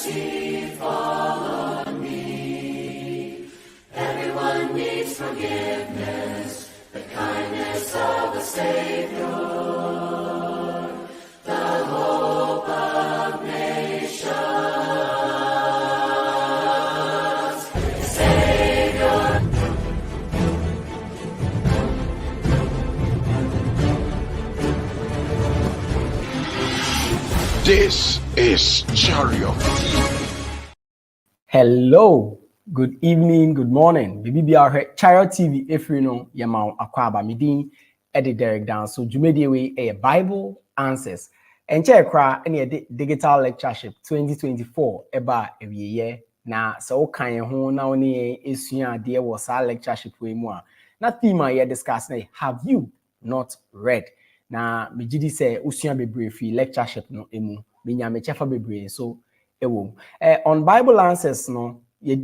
mercy fall on me. Everyone needs forgiveness, the kindness of the Savior, the hope of nations. Savior. This is Chariot. Hello, good evening, good morning. Bibi Chariot TV Efrino Yamau Akwaba Midin Eddie Derek down. So Jumediwe a Bible Answers. And check any digital lectureship 2024 eba every year. Na so kan ho na oni esua de was our lectureship we mu a. Na theme I discuss na have you not read? Na mejidi say usua bebre fi lectureship no emu. Binya me chefa bebre so on Bible Answers no ye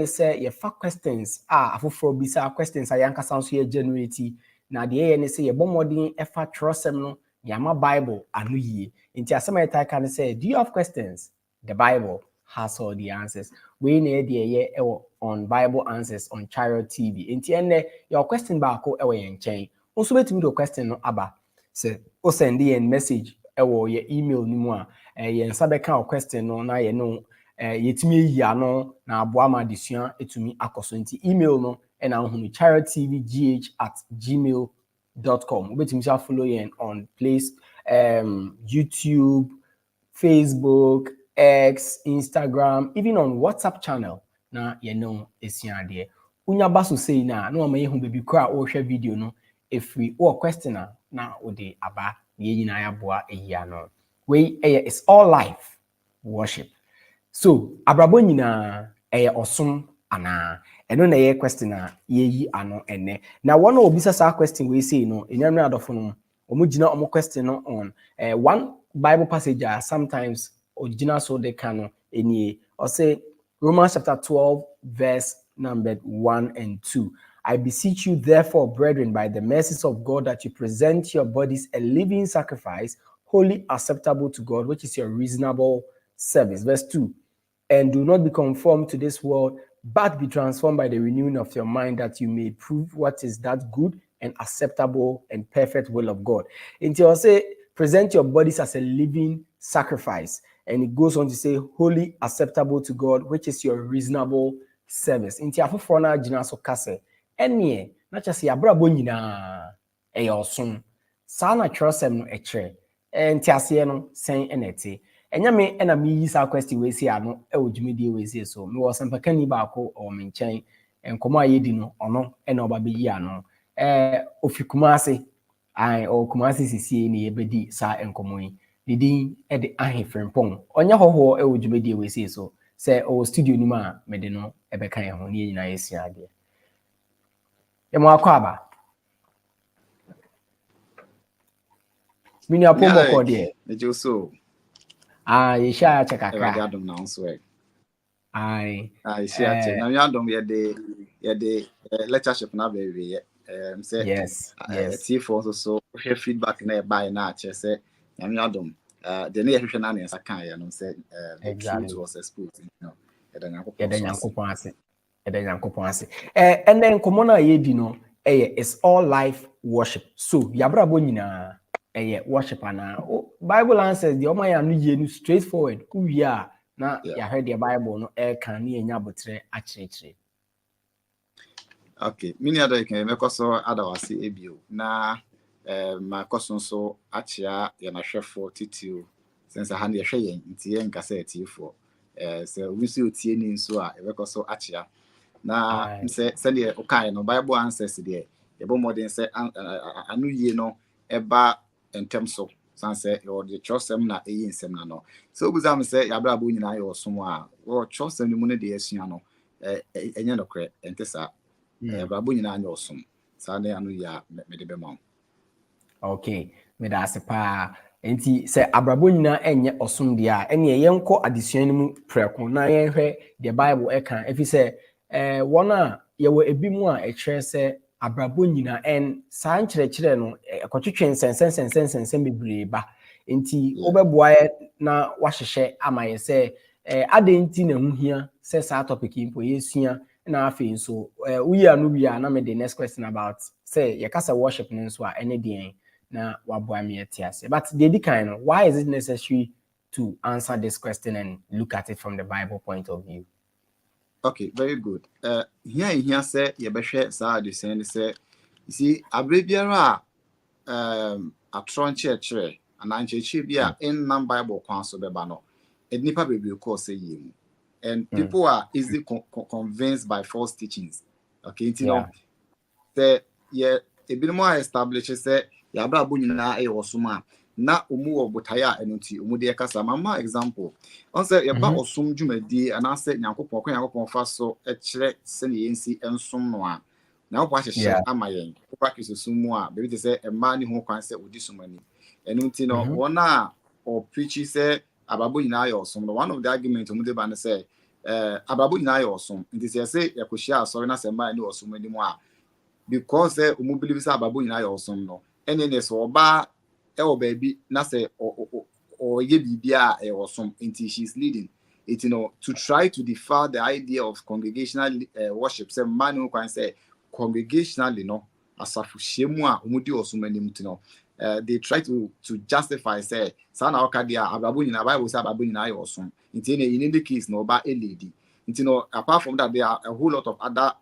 say ye fa questions afoforo bisa questions ayanka sanso ye generate na ye say ye bomodin efa trosem no yama Bible anu yie nti asema ye can say, do you have questions? The Bible has all the answers. We na ye on Bible Answers on Chariot TV nti enne your question ba ko ewe ye nchen also betimi do question no aba say o send ye message ewo ye email ni mu a ye nsabeka o question no na ye no yetimi yi ano na aboa ma desua etumi akoso nti email no na hunu chariottvgh@gmail.com obetimi sha follow yen on place YouTube, Facebook, X, Instagram, even on WhatsApp channel na ye know esua de unya baso sei na ma ye hu bebi kra o hwe video no efri o question na ode aba ye nyina ya boa eyi ano we it's all life worship. So abrabo nyina osom ana eno na ye question na ye yi ano ene na one obisa sa question we say no enyamre adofo no omugina omo question no on one Bible passage sometimes original so they can enie or say Romans chapter 12 verse number 1 and 2. I beseech you therefore, brethren, by the mercies of God, that you present your bodies a living sacrifice, wholly acceptable to God, which is your reasonable service. Verse 2. And do not be conformed to this world, but be transformed by the renewing of your mind, that you may prove what is that good and acceptable and perfect will of God. Until I say, present your bodies as a living sacrifice. And it goes on to say, wholly acceptable to God, which is your reasonable service. Until I for now, Jinaso Kase. Enye na chase abrabo nyina osom sa na twrosem no ekre ntiase no sen enete enyame na me yi sa question we si ano odwumedie we si so me was mpakani ba ko o menchen enkomo ayedi no ono na oba be yi ano ofikuma ase ai o kumase sisi ni ebedi sa enkomo yi didin de ahefrempon onya hoho odwumedie we si so se o studio ni ma me de no ebekan ho ni nyina yesi ade Akwaba. Mini apomo ko de. Ejo so. Ye sha cha kakra. Adom na nso e. Ai. Sha cha. Na mi adom ye de lectureship na be we say yes. T4 so share feedback na e buy na che say na mi adom de na ye hwehwe na na esa kan ye no say the truth was exposed, you know. Yankopon ase. And then komona yedi no it's all life worship. So yabrabo nyina worship ana Bible Answers the oma ya no ye no straightforward. Uwia na ya heard the Bible no kan na enya botre akirikire. Okay, mini ada kan me koso adawase ebio na ma koso so achia ya na hwefo titio sense ha na ye hwe yen ntie nkasa etifo se wisi otie ni nso a ebe koso achia na se de okai no Bible Answers de ebo modern se anu yie no eba entem so sanse your the chosem na eyi nsem na no so obuzam se yabra bo nyina ye osom a o chosem ni mu ne de asua no enye no kre entesa yabra nyina anya osom sa na anu ya me de be ma. Okay, me da sepa enti se abrabo nyina enye osom de a ene yenko adesua ni mu preko na yenhwe the Bible eka efi se wona yewo ebi mu a ekire se abrabo nyina en san kyerɛkyerɛ no ekotwetwe nsensen bebree ba enti obɛboa na wahyehyɛ ama ye se adenti na hu hia say sa topic impo yesua na afi so we are no we are na me the next question about say ye kasa worship no so a ene den na waboa me etiase. But the kind, why is it necessary to answer this question and look at it from the Bible point of view? Okay, very good. Here say ye be hwe sa de say you see abrebiara a tron church and anchechi bia in non Bible kwan so beba no. Nipa bebre ko say yemu. And people are easily convinced by false teachings. Okay, you know, say yeah, a bit more established say ya bra bu nyina e osuma na omu wo botaya enunti omu de kasa mama example on say ya ba osum dwumadi ana say nyankopon fa so e kire se ne yensi ensom no a na wo ahye amayen wo practice sumu a be be say e ma ni ho kwan say odi sumani enunti no wona o preach say ababu nyina ya osum no one of the argument omu de ba ne say ababu nyina ya osum nti say ya koshia sorry na say ma ni osum ani mu a because omu believe say ababu nyina ya osum no ene so oba e baby na say or ye bibia e osum until she's leading it, you know, to try to defy the idea of congregational worship. Say man who can say congregationally no asafu shemu a omudi osum anim to know they try to justify say sana okadia ababu nyina Bible say ababu nyina ya osum until in the case no ba a lady, you know, apart from that there are a whole lot of other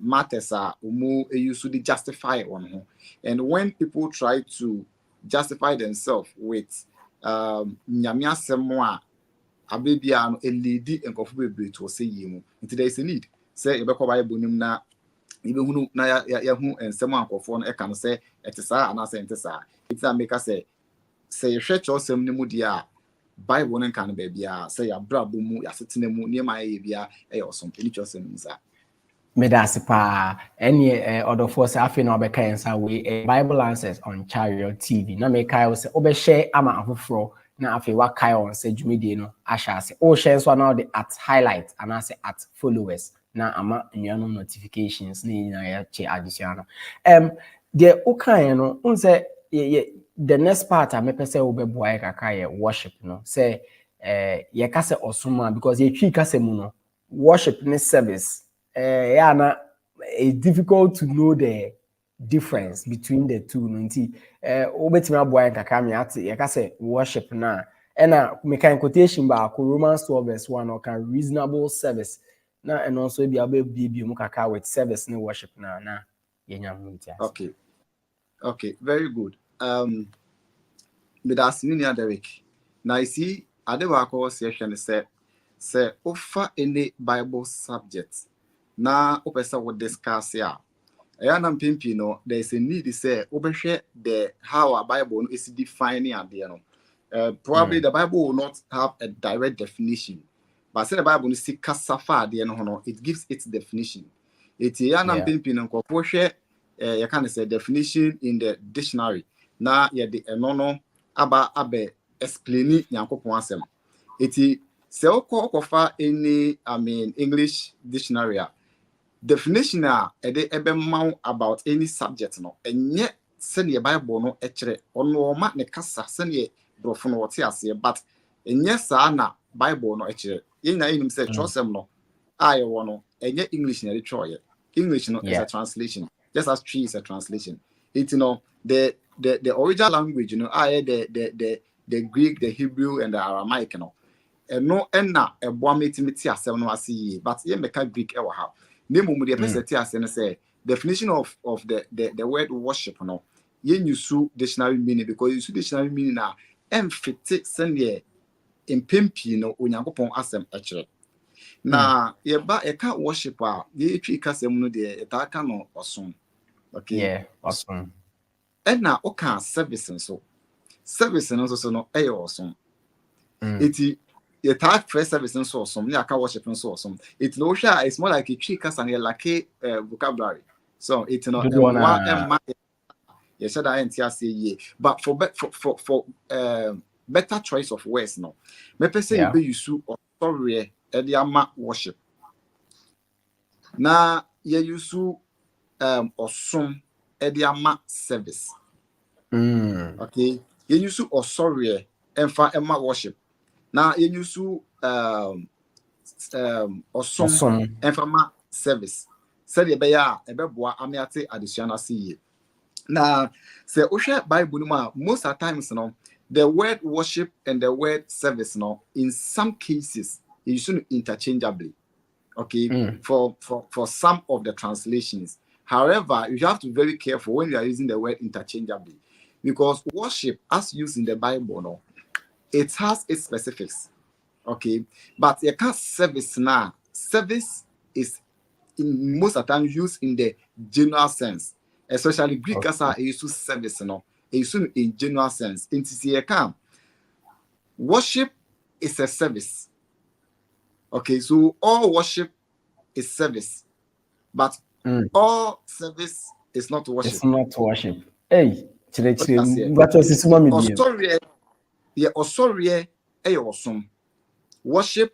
matters are usually justify on him. And when people try to justify themselves with nyamia semwa abebia no a lady and kofu to say yimu until there is a need say ebeko Bible nim na ibehunu na ya hu ensem ankofo no e kan say etisa ana say entisa it a make us say hwe chosem ni mu dia Bible no kan ba bia say ya brabo mu ya setena mu niema ya bia e yosom eni chosem nsa Medasipa any other force afi na obeka yensa we Bible Answers on Chariot TV na me kai say obehye ama afoforo na afi wa kai on say dwumedie no ahya ase o share so na the at highlight and I say at followers na ama nnuanom notifications na nyina ya che additional the okan no unse the next part I me pese obeboa e kaka ye worship no say ye kase osuma because ye twi kase mu no worship ne service it's difficult to know the difference between the two. Obetima boy kakami ati yaka say worship na ena make an quotation ba Romans 12:1 or can reasonable service na and also be able be mukaka with service na worship na yenya muntia. Okay, very good. But as many other week now, you see adewa ko session say offer any Bible subjects. Na opesa wo discuss ya na mpimpi no there is a need say obehwe the how a Bible no is defining and there no probably the Bible will not have a direct definition, but say the Bible is kasafa there no it gives its definition. It ya na mpimpi no ko hwe you can say definition in the dictionary na ye de eno aba abe explain Nyankopon asem. It say okofa any English dictionary definition ebe mau about any subject no enye sene Bible no ekere ono ma ne kasa sene brofo no wote ase but enye sa na Bible no ekere yenya enim say trosem no aye wo no enye English na retroye English no is a translation just as tree is a translation. It, you know, the original language, you know, the Greek, the Hebrew and the Aramaic, you know, no enna e boa metimiti asem no ase but ye meka Greek e wo ha nemu mu de peseti ase no say definition of the word worship no ye nyusu dictionary meaning because you dictionary meaning na emfiti sene empempi no onyankopon asem e kire na ye ba e ka worship a ye twi kasem no de e ta ka no osom. Okay, yeah, awesome. Enna o ka service no so no e osom iti the tag first service and so some yeah can worship and so some it's no sure it's more like a trick and a like vocabulary so it's not you said I say yeah but for better choice of words no me per say you use sorry ediama worship na you use osum ediama service okay you use sorry emfa worship. Now, you use Awesome. Enfama service. Said ye beya ebeboa amiate additional see. Now, say Osha Bible most of times the word worship and the word service in some cases you should interchangeably. Okay, for some of the translations. However, you have to be very careful when you are using the word interchangeably, because worship, as used in the Bible, it has its specifics. Okay, but you can't service now. Service is in most of the time used in the general sense, especially Greek as a used to service, it used in general sense. In TCA, worship is a service. Okay, so all worship is service, but all service is not worship. It's not worship. Hey, what was this one? Awesome. Worship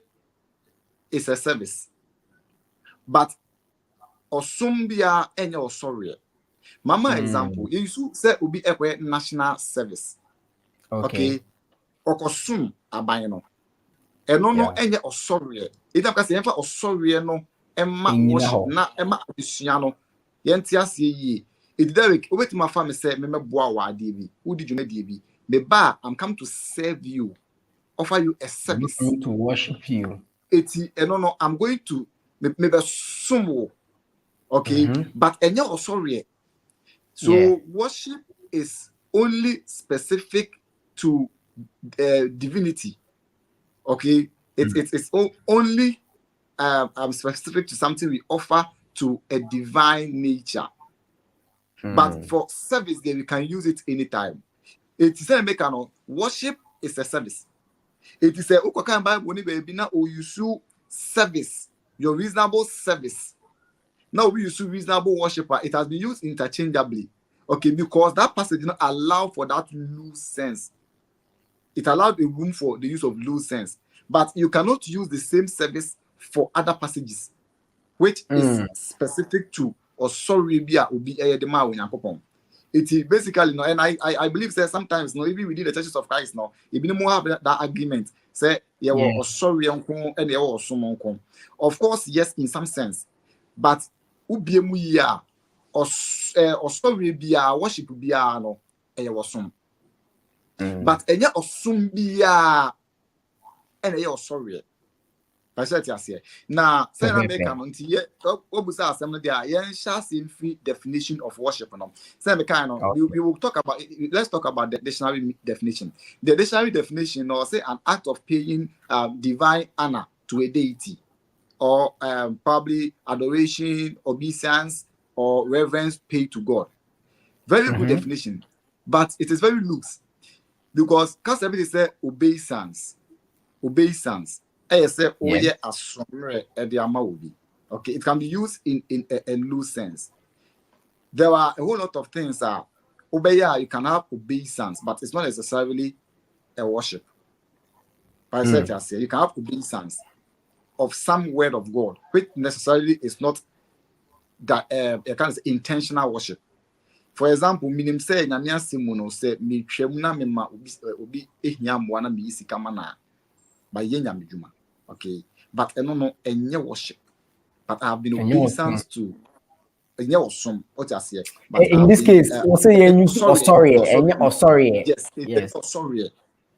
is a service, but awesome bia any sorry. Mama example, you should say will be a national service. Okay, okosum abayno. Eno no enye osori. Ita ka se yemfa osori no emma worship na emma adusua no yenti ase yi. Derek obetima fa me say me meboa wa ade bi. Udi dwuma die bi. Me ba I'm come to serve you. Offer you a service. I'm to worship you. Eti eno no I'm going to me be sumo. Okay, but enye osori. So worship is only specific to divinity. Okay, it's only specific to something we offer to a divine nature. But for service, then we can use it anytime. It is a mechanical worship is a service. It is a Bible baby now you service, your reasonable service. Now we use reasonable worshiper. It has been used interchangeably. Okay, because that passage did not allow for that loose sense. It allowed a room for the use of loose sense. But you cannot use the same service for other passages, which is specific to or sorry bia obi the ma when it is basically and I believe that sometimes even within the churches of Christ even more have that agreement say or sorry and of course yes in some sense, but ubiemu ya or sorry bia worship bia no but enya osum bia enya sorry I said yes here. Now, say I make a month here. Obusa assembly there. Yen shall see free definition of worship. Say me kind of we will talk about. Let's talk about the dictionary definition. The dictionary definition, or say an act of paying divine honor to a deity, or probably adoration, obeisance, or reverence paid to God. Very good definition, but it is very loose because everything say obeisance. Okay, it can be used in a loose sense. There are a whole lot of things that you can have obeisance, but it's not necessarily a worship. But you can have obeisance of some word of God, which necessarily is not that kind of intentional worship. For example, minim say nyamia simuno say mi twemuna mema obi ehia mwana mi isi kamana by yenya midjuma. Okay, but no enye worship. But I have been obeisance to enye osum. What I say. In this case, we say sorry. Yes, sorry.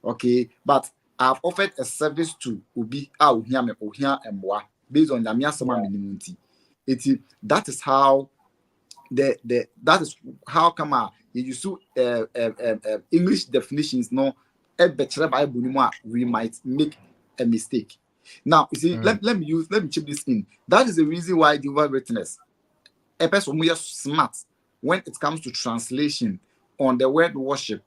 Okay, but I have offered a service to Ubi ohia emwa based on nyamia sama minimunti. That is how that is how come you use English definitions we might make a mistake. Now you see, let me chip this in. That is the reason why the word witness a person who is smart when it comes to translation on the word worship.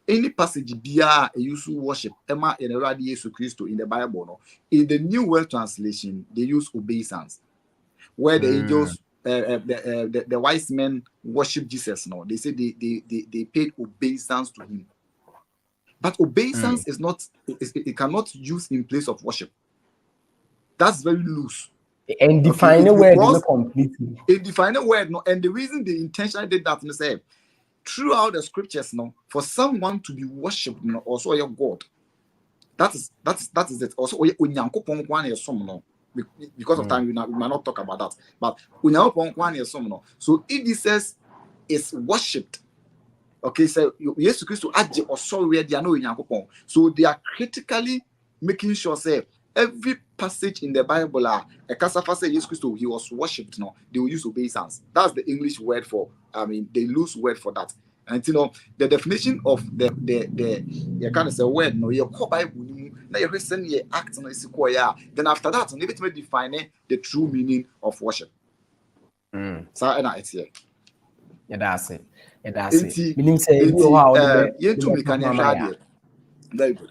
Any passage bia a use worship Emma in the Yesu Christo in the Bible in the New World Translation they use obeisance where the angels the wise men worship Jesus. No, they say they paid obeisance to him. But obeisance is not, it cannot use in place of worship. That's very loose. And define a word not completely. And define a word, no. And the reason they intentionally did that, say, throughout the scriptures, no, for someone to be worshipped, also your God, That is it. Also, Onyankopon kwan yesom no. Because of time, we might not talk about that. But Onyankopon kwan yesom no. So if this says is worshipped, okay, so Jesus Christ aje also where they are no Onyankopon. So they are critically making sure say every passage in the Bible a kasafa say Jesus Christ he was worshipped. No, they will use obeisance. That's the English word for. They lose word for that. And the definition of the you kind of say word no your Bible na you send your act no is then after that you need to define the true meaning of worship. So it's here. Yeah, that's it. Meaning say you to make an very good.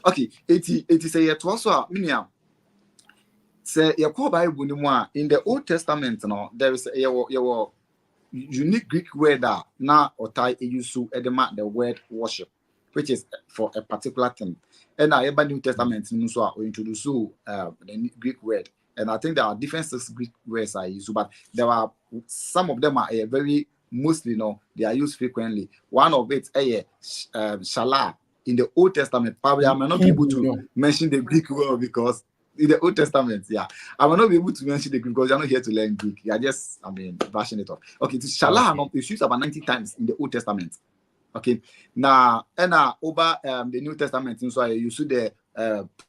Okay, 80 say it also meaning say your Bible in the Old Testament no there is your unique Greek word that na otai yusu edema the word worship, which is for a particular thing. And I ever New Testament so introduce the Greek word, and I think there are different Greek words I use, but there are some of them are very mostly they are used frequently. One of it shalah in the Old Testament. Probably I may not be able to mention the Greek word because in the Old Testament, I will not be able to mention the Greek because you're not here to learn Greek. You're just, brushing it off. Okay, to shalah is used about 90 times in the Old Testament. Okay, now and over the New Testament, so I use the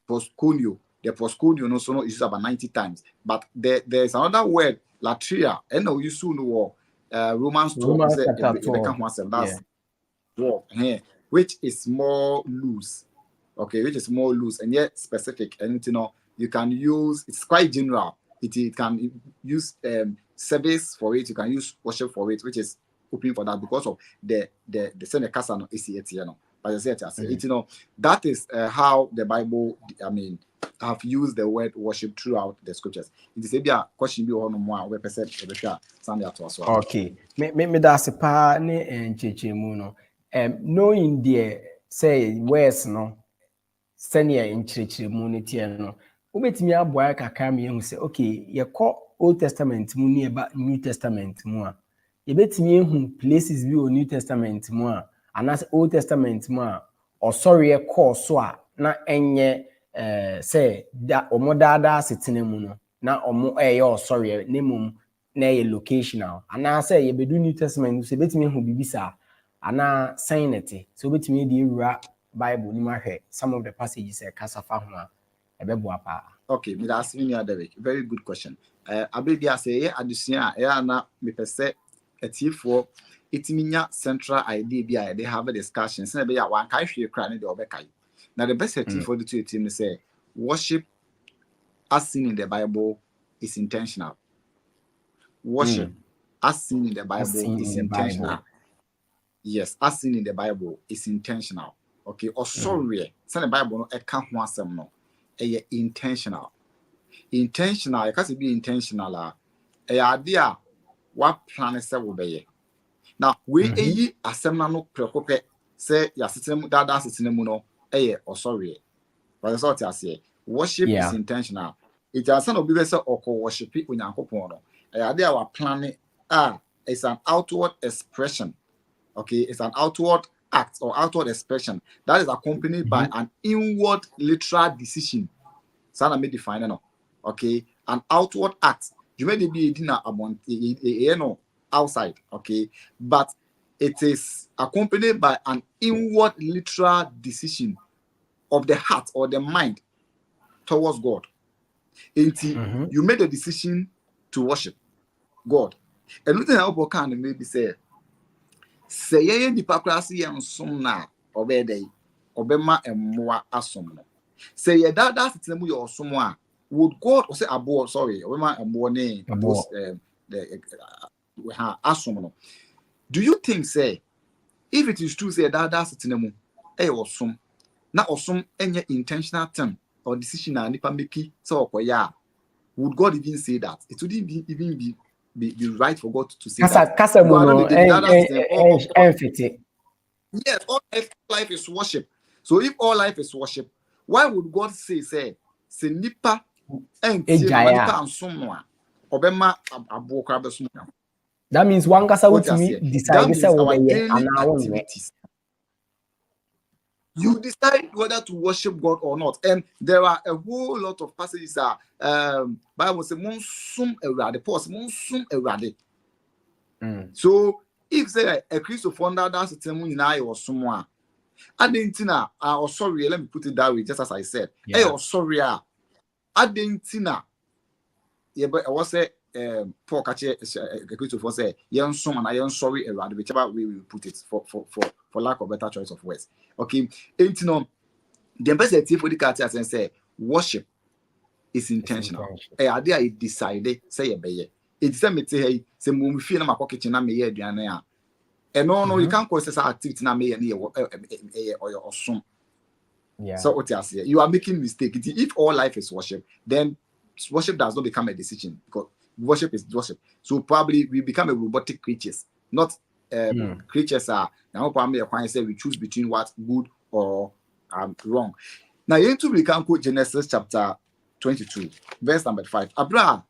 proskuneo. The proskuneo also is used about 90 times. But there's another word, latria, and now you soon know Romans 12. That's war, which is more loose. Okay, which is more loose and yet specific, and you can use, it's quite general. It can use service for it, you can use worship for it, which is open for that because of the same casano is but I said that is how the Bible have used the word worship throughout the scriptures. It is a question be on more we perceive Sunday to us. Okay, me that's pa ne enchechemu no knowing the say words no senior enchechemu ne tie no ubetimi aboa kakra me hu say okay ye call Old Testament mu ne ba New Testament mu a ye betimi ehu places bi o New Testament mu a anas Old Testament mu a osori e call so a na enye say da omodaada setene mu no na omo osori ne mum na ye locational ana say ye bedu New Testament so betimi ehu bibisa ana sign it so betimi di ewura Bible ni mahwe some of the passages kasafa ho a ebeboa pa. Okay, me that's very good question. Abebia say adusua na me pese etifo itiminya central idea bia they have a discussion say be ya wan kai hwe kra ne de obekai. Now the best etifo to team say worship as seen in the Bible is intentional. Worship as seen in the Bible is intentional. Yes, as seen in the Bible is intentional. Okay, or sorry, say the Bible no e ka ho asem no e intentional. Intentional, it has to be intentional. A idea what plan say will be. Now we asem na no prekope say ya system that system no or sorry. But that's what I say. Worship is intentional. It has no be say or worship Onyankopon no. A idea what plan it's an outward expression. Okay, it's an outward act or outward expression that is accompanied by an inward literal decision. So I may define no. Okay, an outward act. You may be a dinner about outside, okay, but it is accompanied by an inward literal decision of the heart or the mind towards God. Until you made a decision to worship God. And nothing else can maybe say ye hypocrisy and some na obey obema and more asomno. Say ye that's it your someone. Would God or say abo sorry obema and more name asomno. Do you think say if it is true say that's it nemu awesome na awesome any intentional thing or decision na nipa make so okoya would God even say that? It wouldn't even be right for God to say that. Yes, all life is worship. So if all life is worship, why would God say nipa and someone obema abo krabe someone? That means one kasa would decide to say activities. You decide whether to worship God or not. And there are a whole lot of passages that Bible says, "Monsum erade." Pause. Monsum erade. So if say a Christopher that's a temuna or someone, I didn't know. Oh, sorry. Let me put it that way, just as I said. Hey, oh, sorry. I didn't know. Yeah, but I was say, Paul Kache, Christopher say, "Young someone, I am sorry." Erade, whichever way we put it for lack of better choice of words. Okay, ain't no. The best for the characters and say worship is intentional. Hey, I decided say a baye. It's a mete hey, say mum feel na pocket na me ye aduane a. And no, you can't cause this activity na me or some. Yeah. So what you say? You are making mistake. If all life is worship, then worship does not become a decision because worship is worship. So probably we become a robotic creatures, not creatures are now probably say we choose between what's good or wrong. Now you need to become quote Genesis chapter 22, verse number 5. Abraham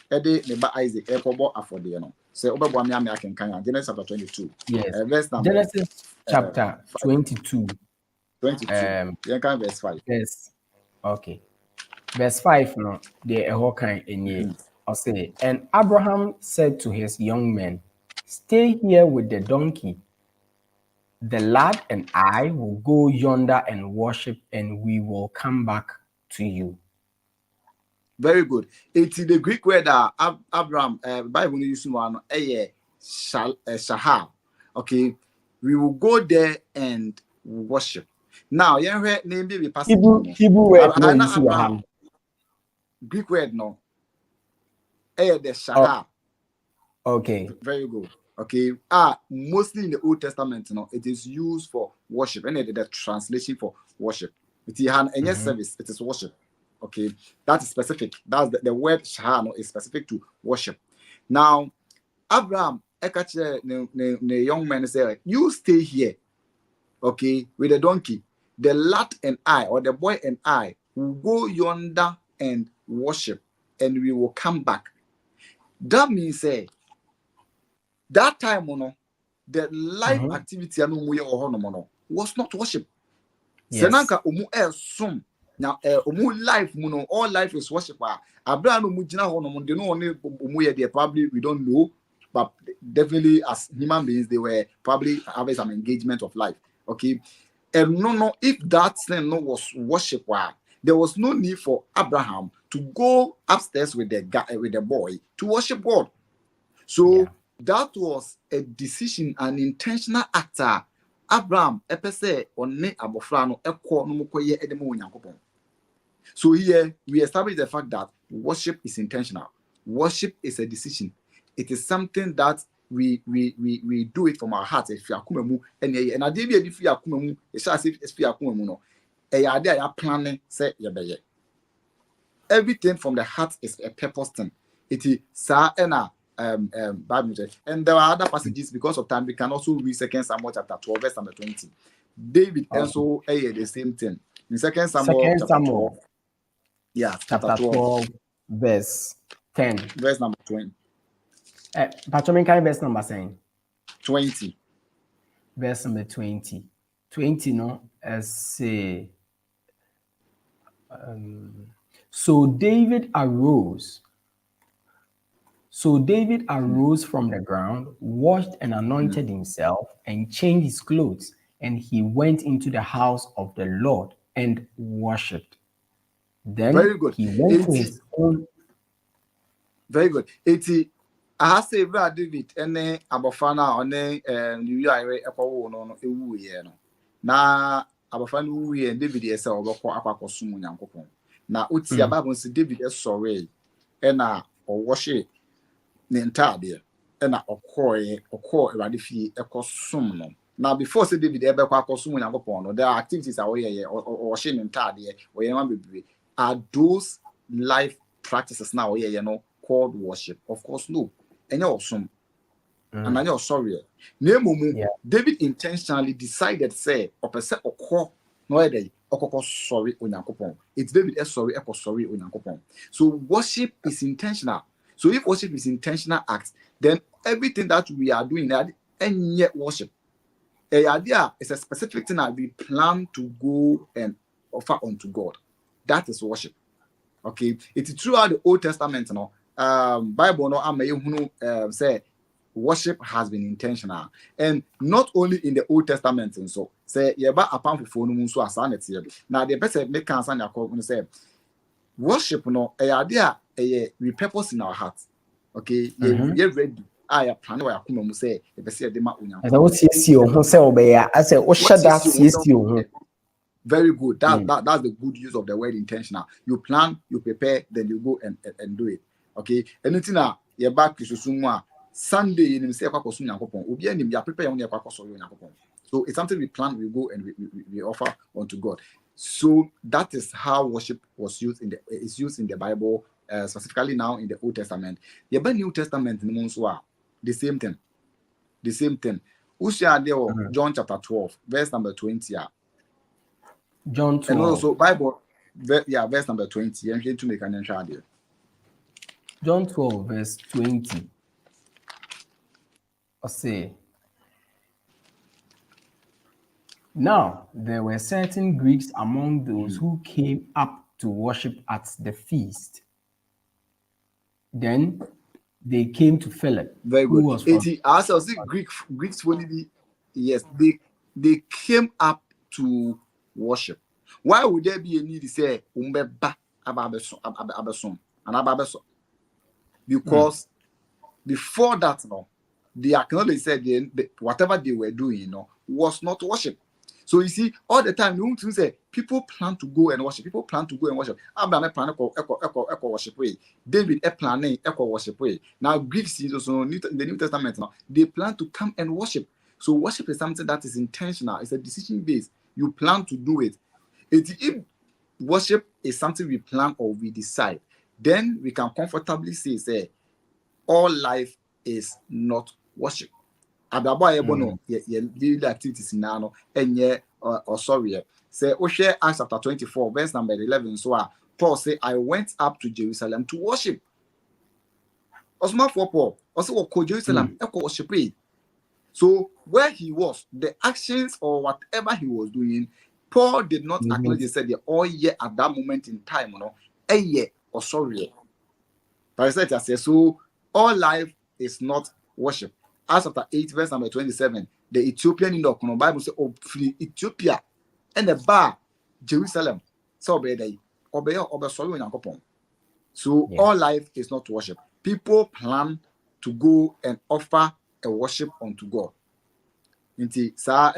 Ede neba Isaac ekobo afode no. Say obebo me akenkan Genesis chapter 22. Yes. Verse number Genesis chapter 22. 22. Verse 5. Yes. Okay. Verse 5 no the ehokan enye. I say, and Abraham said to his young men, "Stay here with the donkey. The lad and I will go yonder and worship, and we will come back to you." Very good. It's the Greek word that Abraham Bible use one shahar. Okay, we will go there and worship. Now, you heard name be passing. Hebrew word no you see Abraham. Greek word no. The shahar. Okay. Very good. Okay. Mostly in the Old Testament, it is used for worship. And the translation for worship. It is any service. It is worship. Okay, that is specific. That's the word shahar is specific to worship. Now, Abraham, the young man said, "You stay here, okay, with the donkey. The lad and I, or the boy and I, will go yonder and worship, and we will come back." That means, that time, the life activity was not worship. Senanka umu now, life, all life is worship. Abraham they know probably we don't know, but definitely as human beings, they were probably having some engagement of life. Okay, and no, if that thing was worship, there was no need for Abraham to go upstairs with the boy to worship God. So that was a decision, an intentional act. Abraham, epese one abofrano ekwo no mukoye edemo onyankopon. So here we establish the fact that worship is intentional. Worship is a decision. It is something that we do it from our heart. If you are kumemu and I did if you are kumemu, it's as if you are kumemu no. Idea you planning say yebeye. Everything from the heart is a purpose thing. It is sa ena and there are other passages because of time. We can also read 2 Samuel chapter 12, verse number 20. David also the same thing. In 2 Samuel chapter 12. Yeah, chapter 12, verse 10. Verse number 20. Verse number saying 20. Verse number 20. 20 no as say So David arose from the ground, washed and anointed himself, and changed his clothes, and he went into the house of the Lord and worshipped. Then very good. He went to his own. Very good. 80. I say David and Abofana on New Year no ewu ye no. Na Abofana wu ye David ese obekọ akwakosom Nyankopon. Na oti Bible say David sorry na o worship ne ntade na okọ Awurade fie ekosom no. Now before say David ebekọ akosom Nyankopon no, there are activities are o worship ne ntade o ye man bebre. Are those life practices now called worship? Of course, no. And you're awesome. And you're sorry. David intentionally decided, say, or per se, or call no day, or sorry, Onyankopon. It's David sorry, sorry, Onyankopon. So worship is intentional. So if worship is intentional act, then everything that we are doing that and yet worship. a idea is a specific thing that we plan to go and offer unto God. That is worship. Okay, it's throughout the Old Testament, Bible say worship has been intentional, and not only in the Old Testament. And so say apart from so now the best make answer say worship a idea we purpose in our hearts. Okay, you're ready. I plan where I come say the say the ma unya. As I was say obeya, I say very good. That's the good use of the word intentional. You plan, you prepare, then you go and do it. Okay. Anything now, you're back to Sunday in say prepare so it's something we plan, we go and we offer unto God. So that is how worship was used is used in the Bible, specifically now in the Old Testament. The New Testament in Monsua, the same thing. The same thing. John chapter 12, verse number 20. John 12. And also Bible, verse number 20. I'm going to make an entry. John 12, verse 20. I say, now there were certain Greeks among those who came up to worship at the feast. Then they came to Philip. Very good. Greeks will be, yes, they came up to worship. Why would there be a need to say umbeba ababesom and ababesom? Because before that, they acknowledge said whatever they were doing, was not worship. So you see, all the time you to say people plan to go and worship. People plan to go and worship. Abraham plan echo worship way. David planning echo worship way. Now Greeks also in the New Testament they plan to come and worship. So worship is something that is intentional. It's a decision based. You plan to do it. If worship is something we plan or we decide, then we can comfortably say all life is not worship. Daily activities now and sorry. Say Oshe Acts chapter 24, verse number 11. So Paul say, I went up to Jerusalem to worship. Osma for Paul, also Jerusalem, worship. So where he was, the actions or whatever he was doing, Paul did not acknowledge. He said, all year at that moment in time, a year or sorry. But I said, so all life is not worship. Acts chapter 8, verse number 27, the Ethiopian in the Bible says, oh, free Ethiopia and the bar Jerusalem. So obey sorry. So all life is not worship. People plan to go and offer a worship unto God. Now,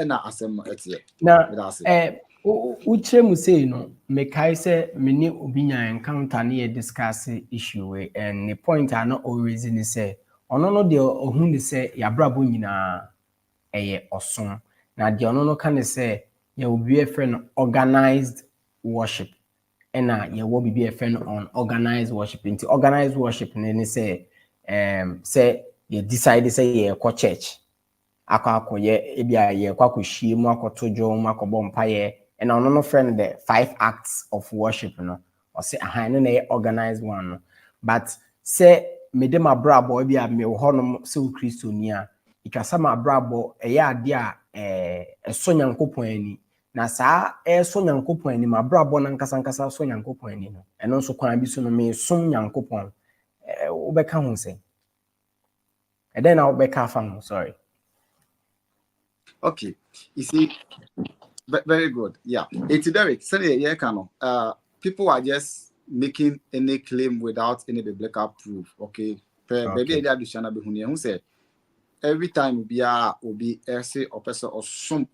uche mu say me kai say me ni obi nya encounter na discuss issue we, and the point are not always in say ono no de ohun de say ya brabo nyina eye osom na de ono no kan say ya obi e friend organized worship na ya wo bibi e friend on organized worship. Into organized worship ne say say you decide say ye ko church akoye ebia ye kwakohie mu akotojo mu akobọ mpaye and no friend the 5 acts of worship or say no na organized one but say me dem abrabo bia me honom se Kristo ni a itwasa ma abrabo eye ade a eso nyankopon ani na saa eso nyankopon ani ma abrabo na nkasa so nyankopon ani no eno nso kwan bi so no me som nyankopon obeka hu se and then I'll back off. Sorry. Okay. You see, very good. Yeah. It's Derek. People are just making any claim without any biblical proof. Okay. Maybe who said every time we be essay or person or some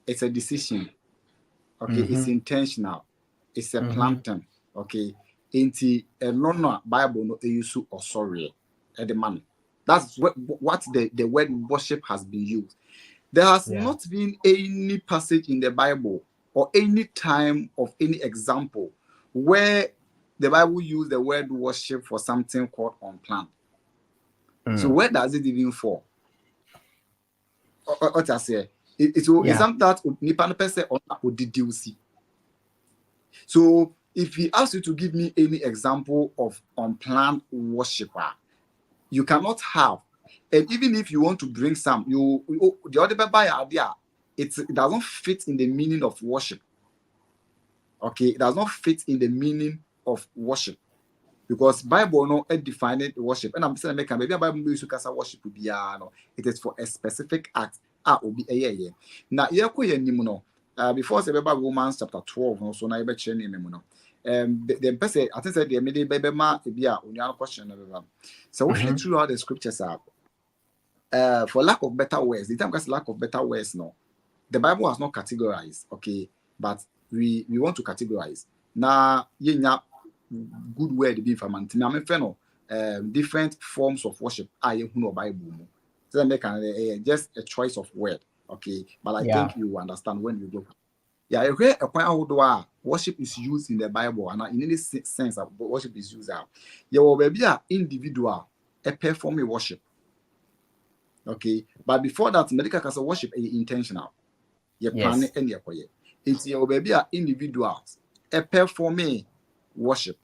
it's a decision. Okay. It's intentional. It's a planting. Okay. Into a non Bible no use or sorry. The man. That's what the word worship has been used. There has not been any passage in the Bible or any time of any example where the Bible used the word worship for something called unplanned. So where does it even fall? What I say, it's something that nipa person or deduce. So if he asks you to give me any example of unplanned worshiper, you cannot have And even if you want to bring some, the other idea, it doesn't fit in the meaning of worship. Okay, it does not fit in the meaning of worship. Because Bible no defined worship. And I'm saying maybe Bible use to worship be no. It is for a specific act. Obi eye. Now no. Before say Romans chapter 12 no, so na ebe chere name no. The person I think said the made baby ma e bia onuan question no. So we should throughout the scriptures for lack of better words. The time because lack of better words no. The Bible has not categorized, okay, but we want to categorize. Now good word be for man. Different forms of worship. Bible. So make just a choice of word, okay. But I think you understand when you go. Yeah, a point how worship is used in the Bible, and in any sense of worship is used out. You will be an individual, a performing worship, okay. But before that, medical cancer worship is intentional. You plan it and you it's your baby an individual, a performing worship.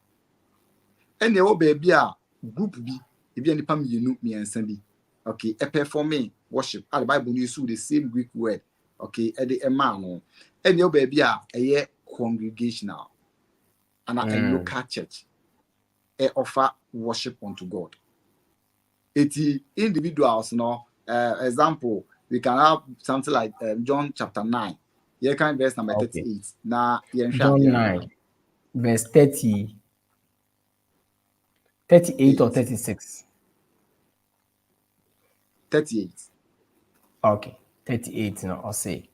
And your baby a group B, if you any pam you know me and Sandy. Okay, a performing worship. The Bible uses the same Greek word. Okay, at the man. And your baby a congregational and a local church. Offer worship unto God. It's individuals now. Example, we can have something like John chapter 9. You can verse number 38. Now, John 9, verse 30, 38 or 36. 38. Okay, 38. I'll say.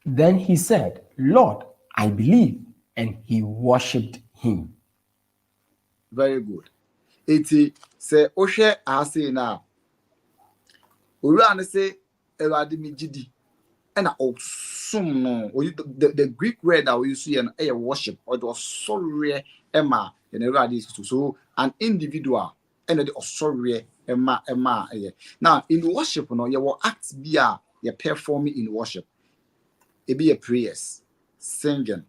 Then he said, Lord, I believe, and he worshipped him. Very good. It say, Oshe, I say now. Uran say, Eradimi Jidi. And the Greek word that we use in a worship, or it was so rare, Emma, and so an individual, and it was so rare, Emma. Now, in worship, your acts be a performing in worship. It be a prayers, singing,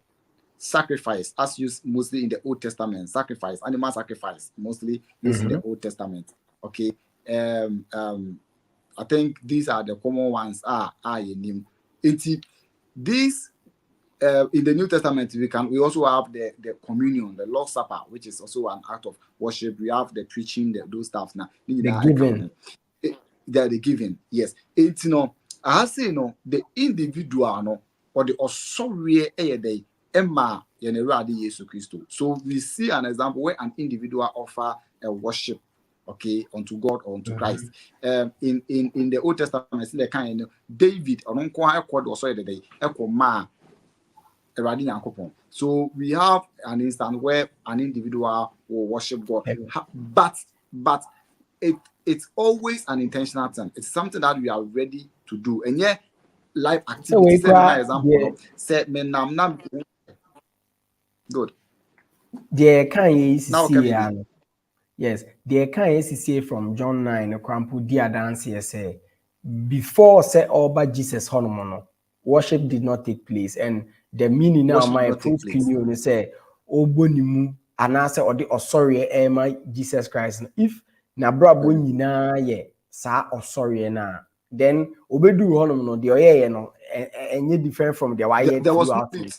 sacrifice, as used mostly in the Old Testament, sacrifice, animal sacrifice, mostly used in the Old Testament. Okay. I think these are the common ones. These in the New Testament we also have the communion, the Lord's Supper, which is also an act of worship. We have the preaching, those stuff now. The giving. The giving, yes. It's I say the individual or the authority day Emma Jesus Christ. So we see an example where an individual offer a worship, okay, unto God or unto Christ. In the Old Testament, in the kind David so we have an instance where an individual will worship God, but it's always an intentional thing. It's something that we are ready to do, and yet life activity. Good. There can see yes, there can see from John 9, a crampo dear dance here say before say all by Jesus Honomono, worship did not take place, and the meaning now my fruit communion say Obonimu and answer or the sorry Emma Jesus Christ. If na brabo nyina ye sa sorry na then obedu Honomono the oye no and different from the why there was no need,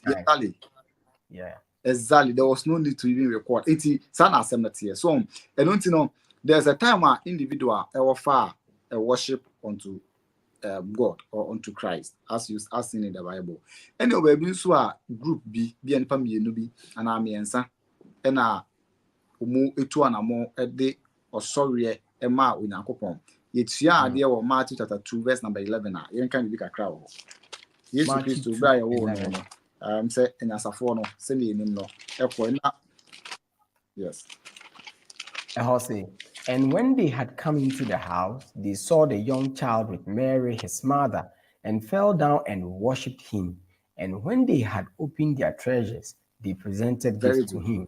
yeah. Exactly, there was no need to even record. It's an assembly. So, and don't you know, there's a time where individual offer a worship unto God or unto Christ, as seen in the Bible. Anyway, we so a group be and family no be and army and umu etu anamo ede or sorry ema unyakopon. Yetua ade wo Matthew chapter 2 verse number 11 a yen kan bi kakra wo. Yesu Christ bra ye wo no. Say in asafo no say ni nim no na yes. And when they had come into the house, they saw the young child with Mary his mother, and fell down and worshipped him. And when they had opened their treasures, they presented gifts to him: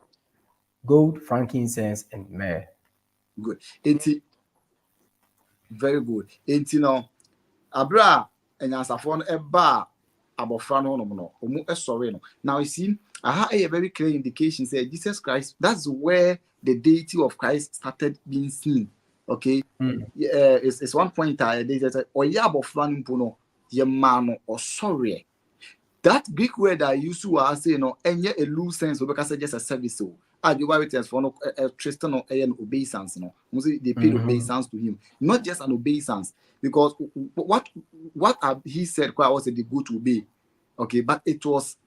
gold, frankincense, and myrrh. Good. Very good. No abra and asafo no eba abofra no omu sorry no. Now you see, I have a very clear indication say Jesus Christ, that's where the deity of Christ started being seen. Okay, it's one point they said oyabo flan puno ye mano or sorry. That Greek word I used to say no any a loose sense because just a service so you write for no Tristan or an obeisance no they paid obeisance to him, not just an obeisance, because what he said quite was the good to obey, okay, but it was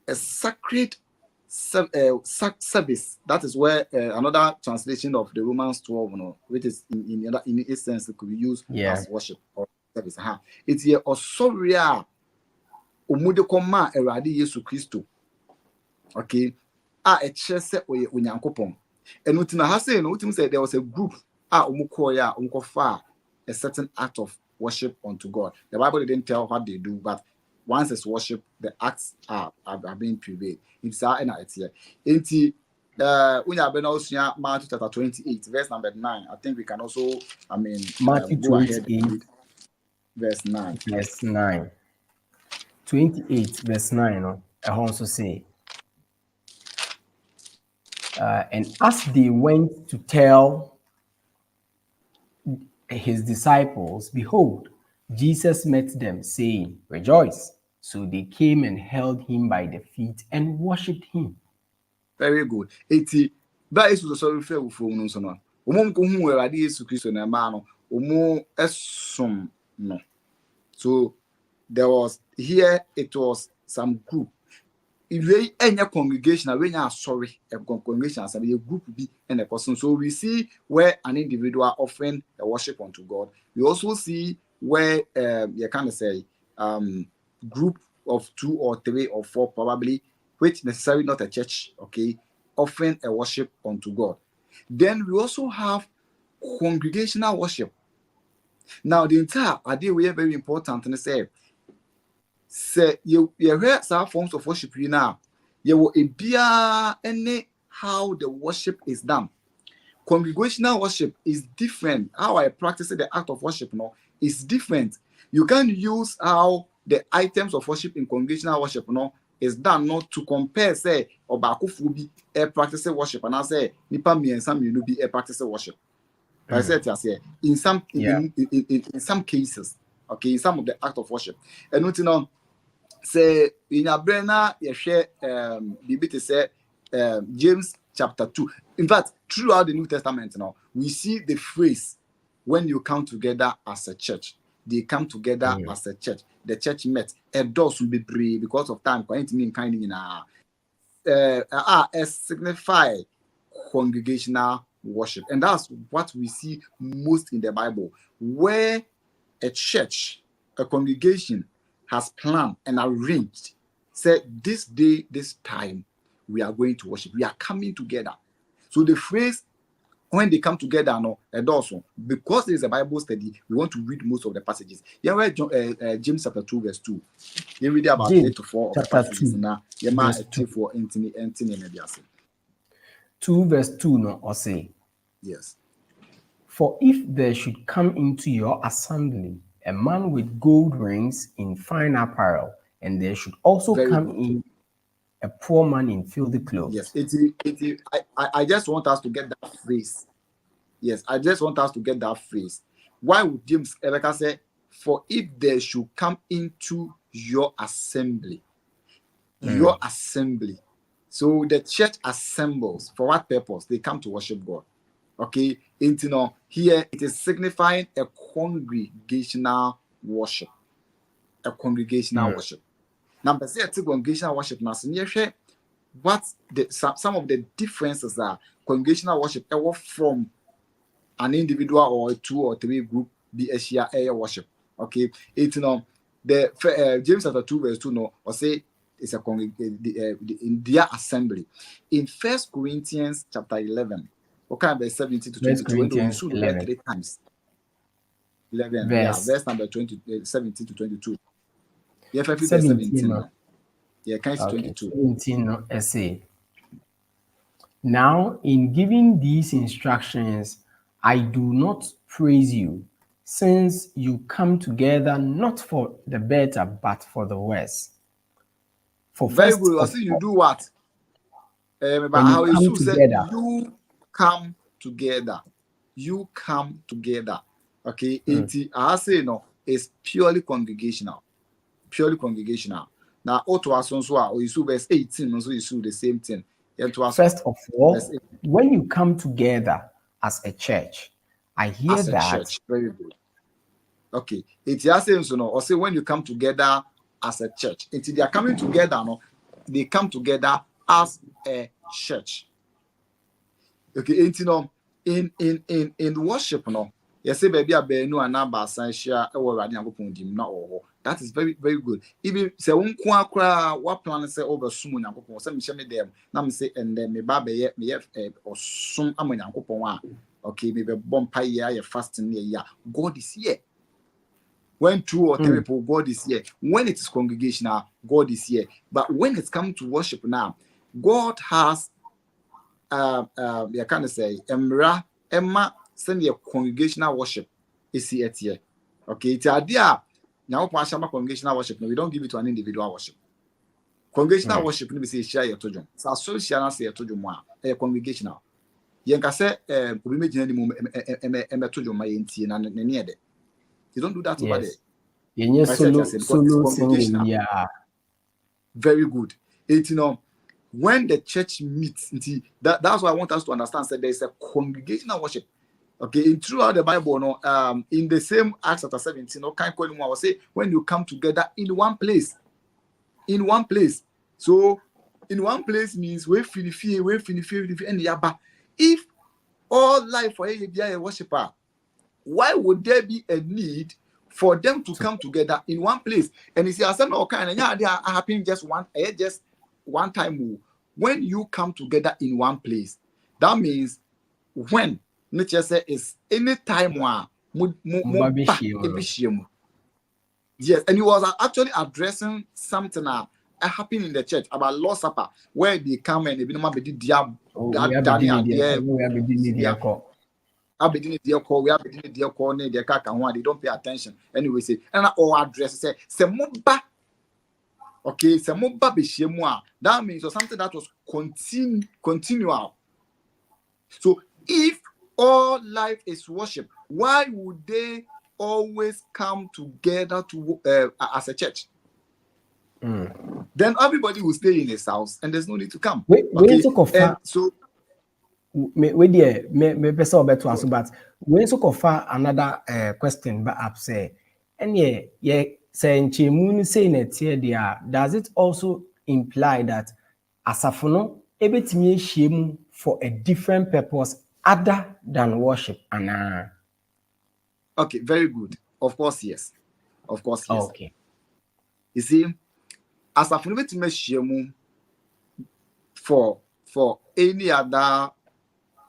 a sacred service. That is where another translation of the Romans 12, which is in its sense it could be used as worship or service. It's here osoria omude koma erade Yesu Kristo. Okay, a chese oye onyankopon. And utina ha say no, utim say there was a group omukoya umkofa a certain act of worship unto God. The Bible didn't tell what they do, but once it's worship, the acts are being prevailed. It's our here. Matthew chapter 28, verse number 9. I think we can also, Matthew go ahead 28, and read verse 9. Verse 9. 28, verse 9. I also say, and as they went to tell his disciples, behold, Jesus met them, saying, rejoice. So they came and held him by the feet and worshipped him. Very good. That is the sorry fair for no son. Where I did to Christian and man, esom no. So there was here, it was some group. If they any congregation, when you are sorry, a congregation as a group be and a person. So we see where an individual offering a worship unto God. We also see where you kind of say group of 2 or 3 or 4 probably, which necessarily not a church, okay, offering a worship unto God. Then we also have congregational worship. Now the entire idea we are very important and say you hear some forms of worship you now. You will be any how the worship is done. Congregational worship is different. How I practice the act of worship is different. You can use how the items of worship in congregational worship is done not to compare say obakufu bi practice worship and I say nipa miensa mienu bi practice worship. I said in some cases, okay, in some of the act of worship. And say in a brena you share to say James chapter 2. In fact, throughout the New Testament we see the phrase when you come together as a church. They come together as a church. The church met. A doors will be brave because of time. Signify congregational worship, and that's what we see most in the Bible, where a church, a congregation has planned and arranged. Say this day, this time, we are going to worship. We are coming together. So the phrase when they come together, and also because there is a Bible study, we want to read most of the passages. Yeah, where James chapter 2, verse 2. You read about 3 to 4 of the passages now. Yeah, man, 2 for Anthony, and 2 verse 2 no or say. Yes. For if there should come into your assembly a man with gold rings in fine apparel, and there should also come in a poor man in filthy clothes. Yes, I just want us to get that phrase. Yes, I just want us to get that phrase. Why would James Rebecca say, for if there should come into your assembly, your assembly. So the church assembles. For what purpose? They come to worship God. Okay, and here it is signifying a congregational worship. A congregational worship. Number 6, congregational worship. Now, what some of the differences are. Congregational worship from an individual or 2 or 3 group be a worship. Okay, the James chapter 2 verse 2 or say it's a in their assembly. In 1 Corinthians chapter 11, okay, verse 17 to 22, we should read 3 times. 11, verse number 17 to 22. Yeah, 17. Yeah, kind of 22. 17 essay. Now, in giving these instructions, I do not praise you, since you come together not for the better, but for the worse. For very good. I see you do what? But how you say you come together. you come together. Okay, I say no, it's purely congregational. Purely congregational. Now, auto asonso or you verse 18, also you the same thing. First of all, when you come together as a church, I hear as a that. Church, very good. Okay, it's just saying so no, or say when you come together as a church, it's they are coming together, no, they come together as a church. Okay, it's no in worship, no. You say baby a benu anaba sanshia e wo radi Nyankopon dim na oho. That is very very good. Even say wonko akra what plan say over sum Nyankopon say me hye me dem na me say and then me ba be ye osum am Nyankopon a okay me be bompa ye fasting ye God is here. When 2 or 3 people, God is here. When it is congregational, God is here. But when it's come to worship now, God has you can say Emma send your congregational worship is here. Okay, it's idea now congregational worship. No, we don't give it to an individual worship. Congregational worship we say share your tojum. So association say your tojum a congregational. Yenka say we make any tojum my enti na near there. You don't do that over there. Solo singing, yeah. Very good. It's when the church meets, that's why I want us to understand that there is a congregational worship. Okay, in throughout the Bible, no, in the same Acts chapter 17, no, can't call him. I will say when you come together in one place, in one place. So in one place means we feel and yaba. If all life for a worshiper, why would there be a need for them to come together in one place? And you see, as all kind of they are happening just one time. When you come together in one place, that means when nature says is any time yes, and he was actually addressing something happening in the church about Lord's Supper, where they come and they be no be diab. They don't pay attention. Anyway, say and our address say moba. Okay, moba be that means or something that was continual. So if all life is worship, why would they always come together to as a church? Then everybody will stay in his house and there's no need to come. So me person better answer, but when so confirm another question but up say and yeah say nchemu say net here there, does it also imply that asafono ebetimi ehiem for a different purpose other than worship? Okay, very good. Of course yes. Okay, you see, asafono betimi ehiem for any other,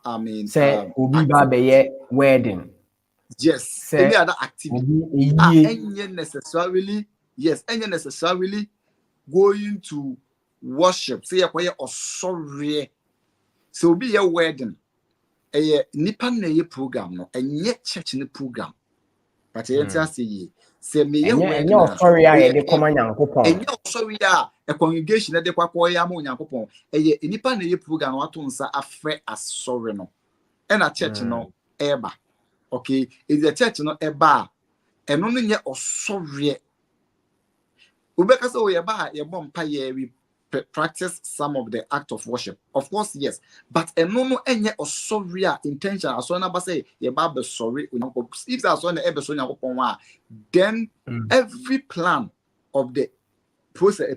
I mean, say obi ba be wedding. Yes, say any other activity. And necessarily going to worship. Say or sorry. So be a wedding. A nipa na program no, and yet church in the program. But say me wedding. Sorry, I dey come Nyankopon. And sorry, a congregation that they kwa ya mo Nyankopon. A nipa na program what unsa afre as sorry no. And a church no eba. Okay, is the church no eba and only yet or sorry. Ubeka so eba ye bompa ye we practice some of the act of worship. Of course, yes, but no enye or sorry intention. As one about say ye ba sorry. If that's one the episode then every plan of the process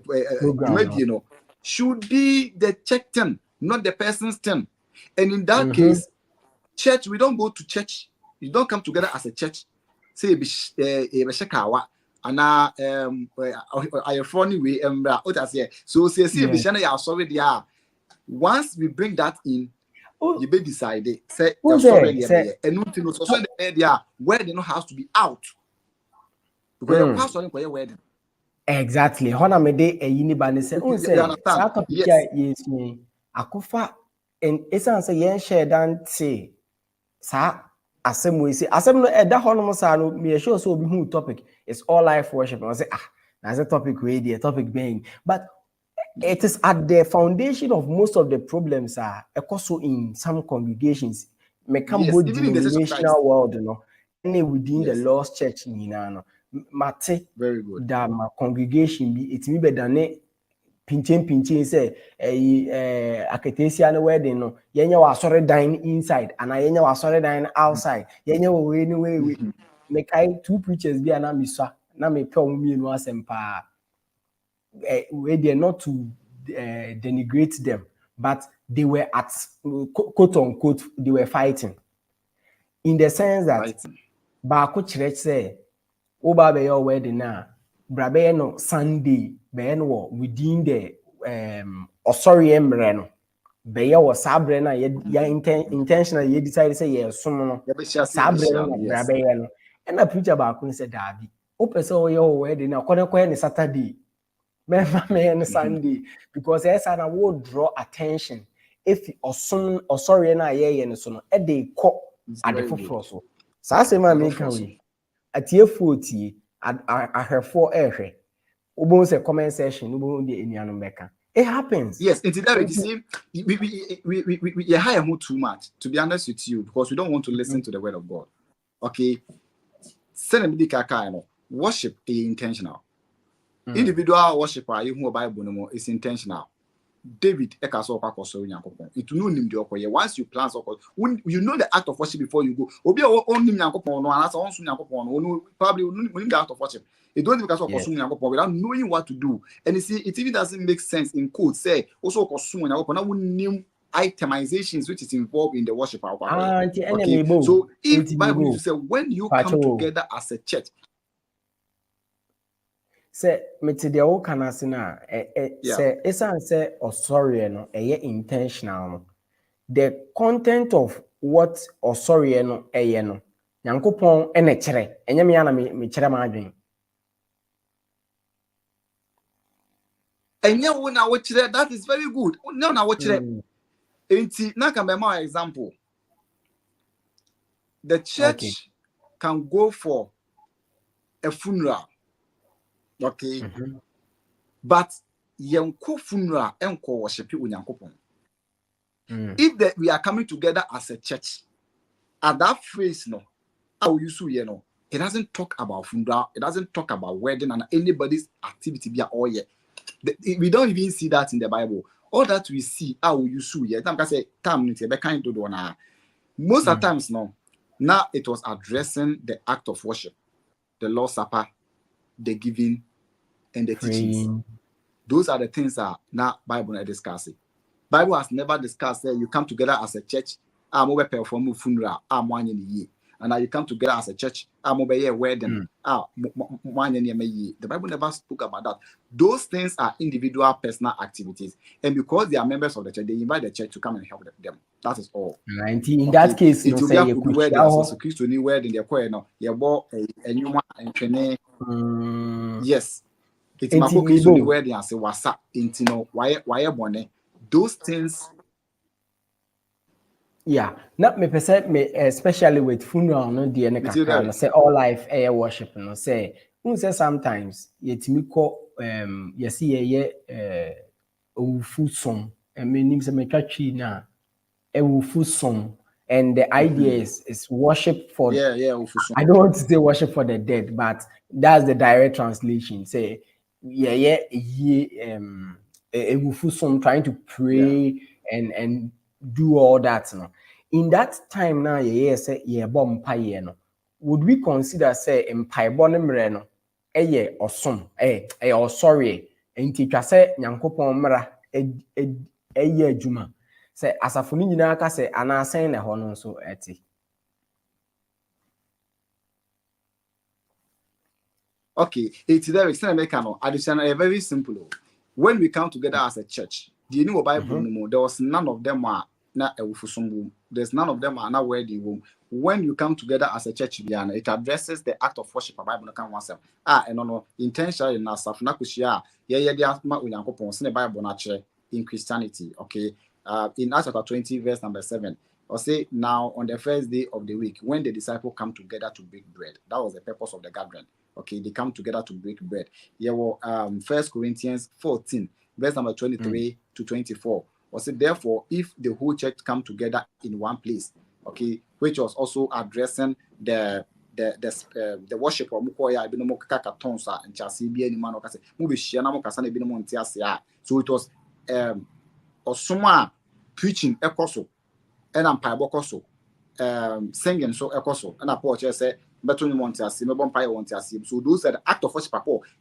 should be the church thing, not the person's thing. And in that case, church, we don't go to church. You don't come together as a church. Say beshakawa ana I funny way so say ya sorry there. Once we bring that in, you be decided say sorry there and nothing so there wedding has to be out because the pastor for your wedding. Exactly. Hona me de eyini ba ne say sa topic yes me akofa and esan say yen share dan say sa asem we say asem no eda hono sa no me sure so obi hu topic is all life worship. I say that's a topic we the topic being, but it is at the foundation of most of the problems are also in some congregations. make both even in the Church of denominational Christ. world, any within the Yes. Lord's church, mate Very good. that my congregation be it me better than pinching say Aketesia no wedding no yenya was sorry dine inside and I yenya was sorry dine outside yenya we anyway we make I two preachers be an amisa na me pe me no asempa we they not to denigrate them, but they were at quote unquote they were fighting in the sense that baako kyerɛ sɛ woba bɛyɛ your wedding na bra bɛyɛ no Sunday bɛyɛ no within the ɔsɔre mmerɛ no bɛyɛ wɔ saa berɛ no a intentional yɛ decide sɛ yɛsom no saa berɛ no na bra bɛyɛ no ɛna preacher baako no sɛ daabi wopɛ sɛ woyɛ wɔ wedding na kɔyɛ ne Saturday mɛfa ne Sunday because ɛsa na wo draw attention if ɔsɔre no a yɛyɛ no so no ɛde kɔ ade foforɔ so saa sɛ ma meka we atiefoɔ tie ahwɛfoɔ ɛhwɛ wobɛhu sɛ comment section wobɛhu de anuanom bɛka. It happens. Yes, it's there. You see, we hire who too much, to be honest with you, because we don't want to listen to the word of God. Okay, worship is intentional. Individual worship who Bible is intentional. David ekaso kwakoso nyankopon itu no nim de okoye once you plan so you know the act of worship before you go obi on nim nyankopon no anasa on so nyankopon no probably nim the act of worship it don't because of nyankopon without knowing what to do. And you see it even doesn't make sense in code say also koso nyankopon na nim itemizations which is involved in the worship. Okay. So if Bible used to say when you come together as a church say mete de wo kana se na say esan say osore no intentional no the content of what osore no no nyankopon ene kire enye me na me kire ma adwen enye wo na wo kire. That is very good. No na wo kire enti na kan be my example. The church can go for a funeral. Okay. But yenko funeral enko worship unyankopon. If we are coming together as a church, at that phrase no, how you see it doesn't talk about funeral, it doesn't talk about wedding and anybody's activity be all yet. We don't even see that in the Bible. All that we see, how you see here. Most of the times no, now it was addressing the act of worship, the Lord's Supper, the giving, and the teachings. Those are the things that now Bible is discussing. Bible has never discussed you come together as a church, perform funeral, and now you come together as a church, wedding, the Bible never spoke about that. Those things are individual personal activities, and because they are members of the church, they invite the church to come and help them. That is all. In that case, it will be a wedding. Also, Christo new wedding. They're quite no. You bought a new one and training. Yes, it's my focus on the wedding. I say what's up? Into why bonnet. Those things. Yeah, not me percent me especially with funeral no the no say all life air worship no say sometimes yetimi ko yesi ye ofu som menim say me twatwi na ewufu som, and the idea is worship for I don't want to say worship for the dead, but that's the direct translation. Say ewufu som, trying to pray and do all that no. In that time now say bomb pie no, would we consider say mpaebɔ ne mmerɛ no ɛyɛ ɔsom ɛyɛ ɔsɔre enti twa sɛ nyankopɔn mmara ɛyɛ adwuma sɛ asafo no nyinaa ka sɛ anaasɛn na ɛhɔ no nso ɛte. Okay, it's there. It's not additional. Very simple. When we come together as a church, do you know what Bible anymore? There was none of them are not a wufusum. There's none of them are not wedding room. When you come together as a church, it addresses the act of worship. Bible no can once. No intentionally na safna kushia. Yeah, they ask ma unyankopon. Sine Bible natural in Christianity. Okay, in Acts chapter 20, verse number 7. Or say now on the first day of the week, when the disciples come together to break bread, that was the purpose of the gathering. Okay, they come together to break bread. Yeah, well, 1 Corinthians 14, verse number 23 to 24. Or say, therefore, if the whole church come together in one place, okay, which was also addressing the worship of Mukoya, Binomo Kaka Tonsa, and Chasi be any man or Cassi, Mubi Shianamo Casana Binomon Tiasia. So it was Osuma preaching Ecoso, and I'm Pibocoso, singing so Ecoso, and I porch say, Between Montiasi, no Bompire Montiasi. So those are the act of worship,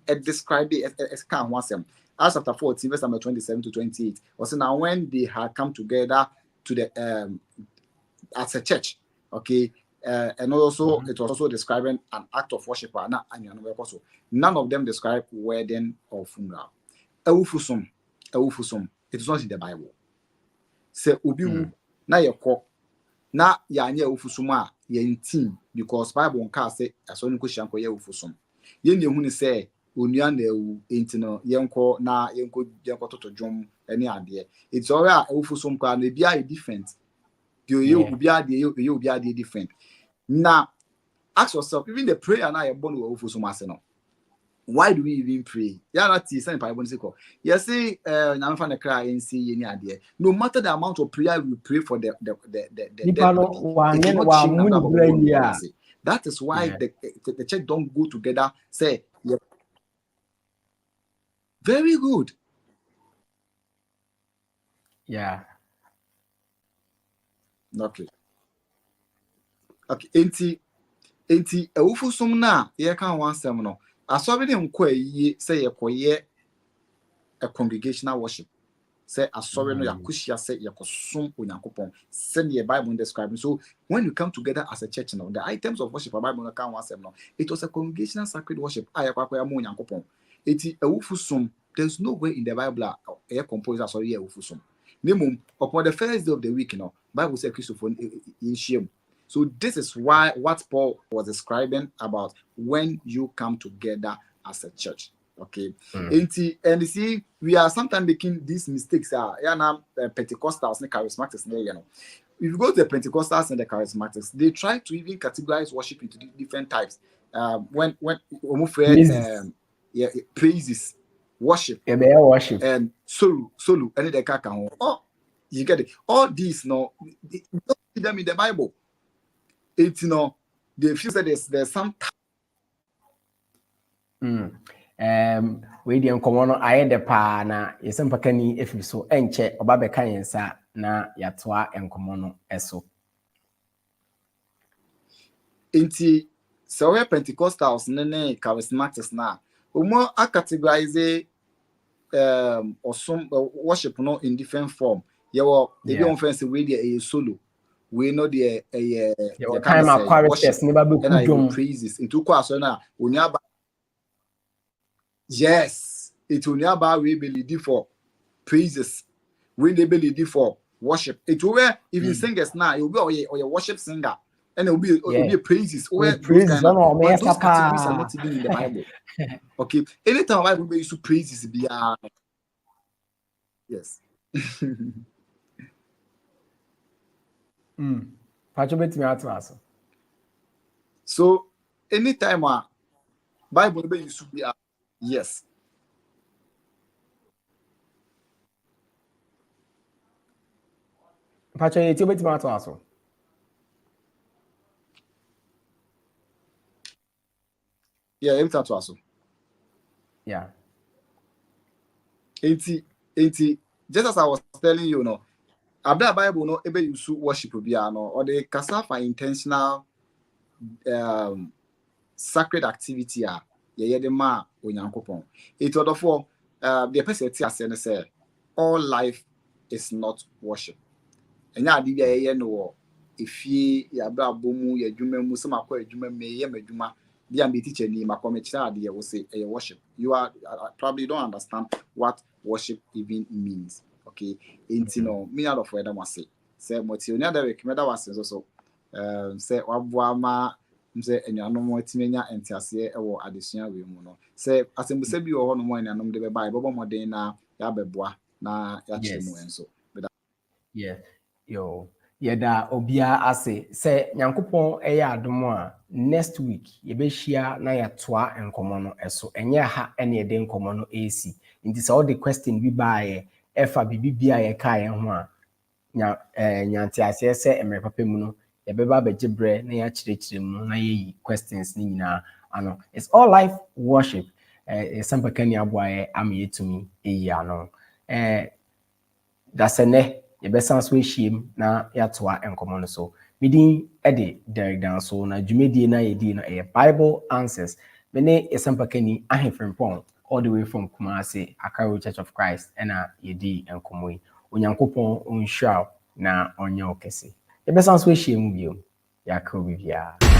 and described it as can once them. As chapter 14, verse number 27 to 28, was now when they had come together to the as a church, okay, and also it was also describing an act of worship. None of them describe wedding or funeral. Ewufusum, it is not in the Bible. Say ubiwu na yeko na yanye ewufusum a yentin because Bible nka say asoni ko hyanko ye ewufusum. Ye ne hu ni say onua na ewu entino yenko na yenko toto dwom ene ade. It's all right ewufusum kwa na bia e different. You different. Now, ask yourself, even the prayer now you're born with Ufusum. Why do we even pray? Yeah, that's the same Bible. You see, I'm from the cry and see any idea. No matter the amount of prayer we pray for the that is why the church don't go together. Say, yeah. Very good. Yeah. Okay. Enti ewufusum na ye kan wansem no. Asobe de nko ayi say yekoye a congregational worship. Say asobe no yakushia say yekosum onyankopon. Say the Bible describing. So when you come together as a church now, the items of worship Bible no kan wansem no. It was a congregational sacred worship. Ayakwa mo onyankopon. Enti ewufusum, there's no way in the Bible a composer sorry ewufusum. Upon the first day of the week, Bible says Christopher in shame. So this is why what Paul was describing about when you come together as a church. Okay. And you see, we are sometimes making these mistakes. Pentecostals and charismatics. If you go to the Pentecostals and the charismatics, they try to even categorize worship into different types. When praises. Worship and solo and the kaka. Oh, you get it. All these no, you don't see them in the Bible. It's they feel that there's some. We didn't come on. I had the pa na yesempakani if you so enche obabe kanyensa na yatwa enkomono eso. Inti so we Pentecostals nene charismatics na. Umo a categorize or some worship no in different form. You will the be offensive way a solo. We know the time of choristers never be praises into kwasona unyaba. Yes, it unyaba we believe for praises. We they believe for worship. It will even singers now, it will be or your worship singer. And it will be praises. Where praises those categories are not even in the Bible. Okay. Anytime the Bible used to praises be yes. So anytime Bible used to be yes. Yeah, every time to also. Yeah. 80, just as I was telling you, Abda Bible no ebe you worship or the cassava intentional sacred activity the ma onyankopon. It order for the person say all life is not worship. And ya di ya no if ye abda bomu ya dwuma mu sama kwa dwuma me ye madwuma dia me teacher ni makomecha de will say worship. You are probably don't understand what worship even means. Okay, no me out of where that was say moti onya da week me da was so say waboa ma say enuanom watimenya entiase e wo adesua we mu no say asembusa bi wo ho no mo enuanom de be bai bobo moden na ya beboa na ya chemu enso yeah yo yeda obia ase say nyankopon eya adom a next week ye be hia na ya toa enkomo no eso enye ha ene ye de enkomo no esi nti say all the question bi baaye efa bibibia ye ka ye ho a nyantiase se emre papa mu no yɛbɛba abɛgye brɛ na yɛakyerɛkyerɛ mu na yɛyi questions ni nyinaa ano. It's all life worship. Sampakani aboa ama yɛtumi eyi ano. Dasene yɛbɛsan so ahyiem na yɛatoa nkɔmmɔ no so. Medin de Derek Danso na dwumadie na yɛdi no Bible Answers. Mene Sampakani Ahemfrempɔn all the way from Kumasi, Akaro Church of Christ, ɛna yɛdi nkɔmmɔ yi. Onyankopɔn onhyira na ɔnyɛ wo kɛse. Yɛbɛsan so ahyiem bio. Yɛakɔ biribiara.